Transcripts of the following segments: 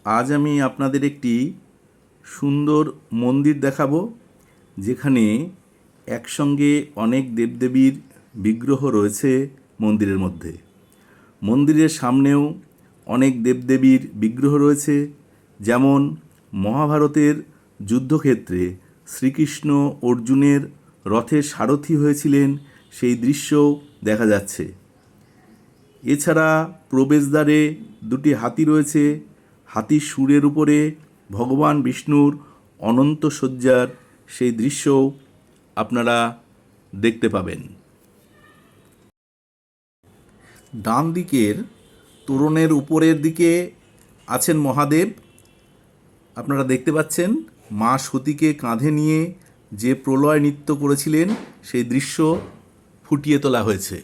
আজ আমি আপনাদের একটি সুন্দর মন্দির দেখাবো, যেখানে একসঙ্গে অনেক দেবদেবীর বিগ্রহ রয়েছে মন্দিরের মধ্যে। মন্দিরের সামনেও অনেক দেবদেবীর বিগ্রহ রয়েছে, যেমন মহাভারতের যুদ্ধক্ষেত্রে শ্রীকৃষ্ণ অর্জুনের রথের সারথি হয়েছিলেন, সেই দৃশ্যও দেখা যাচ্ছে। এছাড়া প্রবেশদ্বারে দুটি হাতি রয়েছে। হাতির শুঁড়ের উপরে ভগবান বিষ্ণুর অনন্ত শয্যার সেই দৃশ্যও আপনারা দেখতে পাবেন। ডান দিকের তোরণের উপরের দিকে আছেন মহাদেব। আপনারা দেখতে পাচ্ছেন মা সতীকে কাঁধে নিয়ে যে প্রলয় নৃত্য করেছিলেন, সেই দৃশ্য ফুটিয়ে তোলা হয়েছে।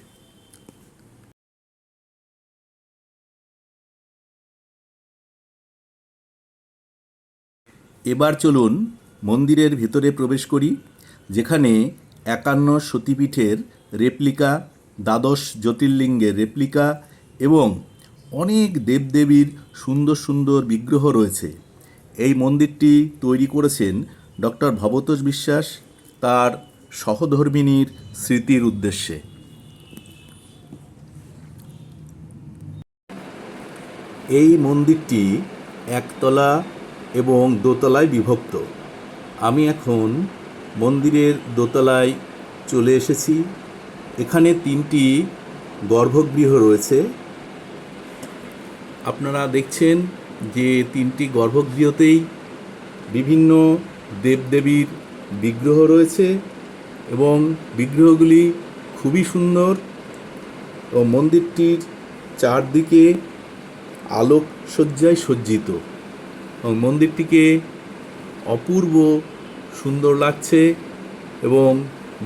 এবার চলুন মন্দিরের ভেতরে প্রবেশ করি, যেখানে ৫১ সতীপীঠের রেপ্লিকা, দ্বাদশ জ্যোতির্লিঙ্গের রেপ্লিকা এবং অনেক দেবদেবীর সুন্দর সুন্দর বিগ্রহ রয়েছে। এই মন্দিরটি তৈরি করেছেন ডক্টর ভবতোষ বিশ্বাস তার সহধর্মিণীর স্মৃতির উদ্দেশ্যে। এই মন্দিরটি একতলা এবং দোতলায় বিভক্ত। আমি এখন মন্দিরের দোতলায় চলে এসেছি। এখানে ৩টি গর্ভগৃহ রয়েছে। আপনারা দেখছেন যে 3টি গর্ভগৃহতেই বিভিন্ন দেবদেবীর বিগ্রহ রয়েছে এবং বিগ্রহগুলি খুবই সুন্দর। ও মন্দিরটির চারদিকে আলোকসজ্জায় সজ্জিত এবং মন্দিরটিকে অপূর্ব সুন্দর লাগছে এবং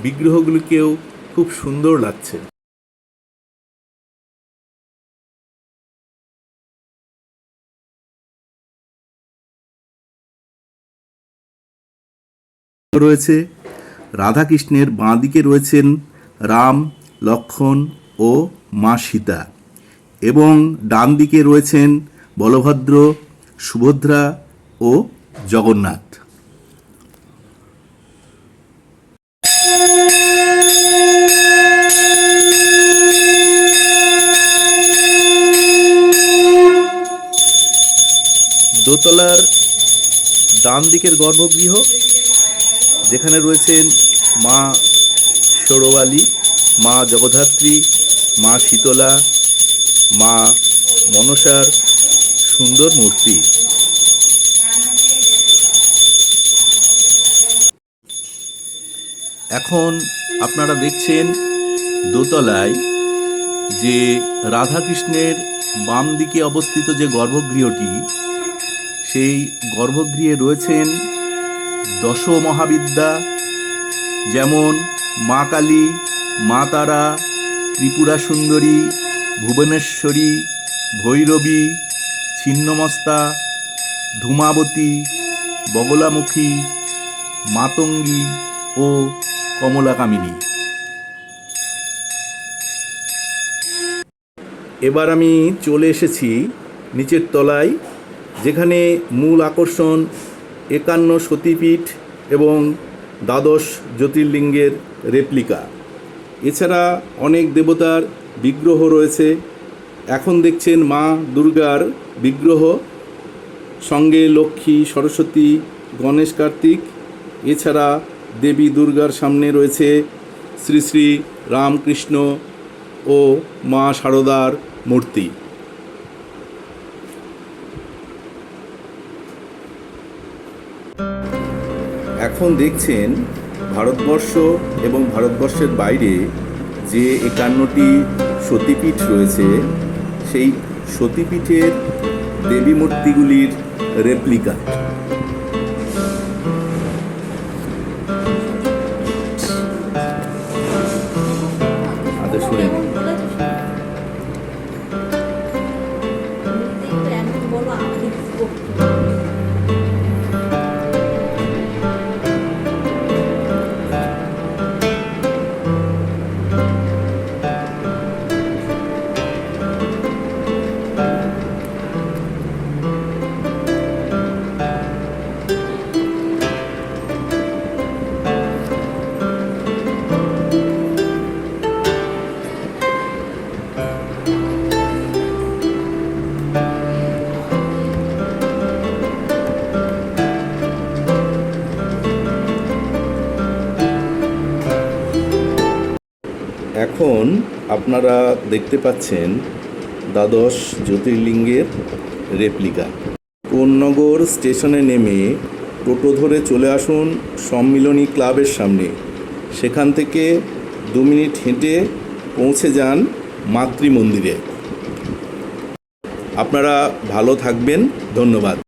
বিগ্রহগুলিকেও খুব সুন্দর লাগছে। রয়েছে রাধাকৃষ্ণের বাঁ দিকে রয়েছেন রাম, লক্ষ্মণ ও মা সীতা এবং ডান দিকে রয়েছেন বলভদ্র, সুভদ্রা ও জগন্নাথ। দোতলার ডান দিকের গর্ভগৃহ, যেখানে রয়েছেন মা ষোড়বালী, মা জগদ্ধাত্রী, মা শীতলা, মা মনসার সুন্দর মূর্তি। এখন আপনারা দেখছেন দোতলায় যে রাধাকৃষ্ণের বাম দিকে অবস্থিত যে গর্ভগৃহটি, সেই গর্ভগৃহে রয়েছেন দশ মহাবিদ্যা, যেমন মা কালী, মা তারা, ত্রিপুরা সুন্দরী, ভুবনেশ্বরী, ভৈরবী, ছিন্নমস্তা, ধূমাবতী, বগলামুখী, মাতঙ্গী ও কমলাকামিনী। এবার আমি চলে এসেছি নিচের তলায়, যেখানে মূল আকর্ষণ ৫১ সতীপীঠ এবং দ্বাদশ জ্যোতির্লিঙ্গের রেপ্লিকা। এছাড়া অনেক দেবতার বিগ্রহ রয়েছে। এখন দেখছেন মা দুর্গার বিগ্রহ, সঙ্গে লক্ষ্মী, সরস্বতী, গণেশ, কার্তিক। এছাড়া দেবী দুর্গার সামনে রয়েছে শ্রী শ্রী রামকৃষ্ণ ও মা শারদার মূর্তি। এখন দেখছেন ভারতবর্ষ এবং ভারতবর্ষের বাইরে যে ৫১টি সতীপীঠ রয়েছে, সেই সতীপীঠের দেবী মূর্তিগুলির রেপ্লিকা। আচ্ছা, শুনে নিন। এখন আপনারা দেখতে পাচ্ছেন দ্বাদশ জ্যোতির্লিঙ্গের রেপ্লিকা। কোন্নগর স্টেশনে নেমে টোটো ধরে চলে আসুন সম্মিলনী ক্লাবের সামনে। সেখান থেকে 2 মিনিট হেঁটে পৌঁছে যান মাতৃমন্দিরে। আপনারা ভালো থাকবেন। ধন্যবাদ।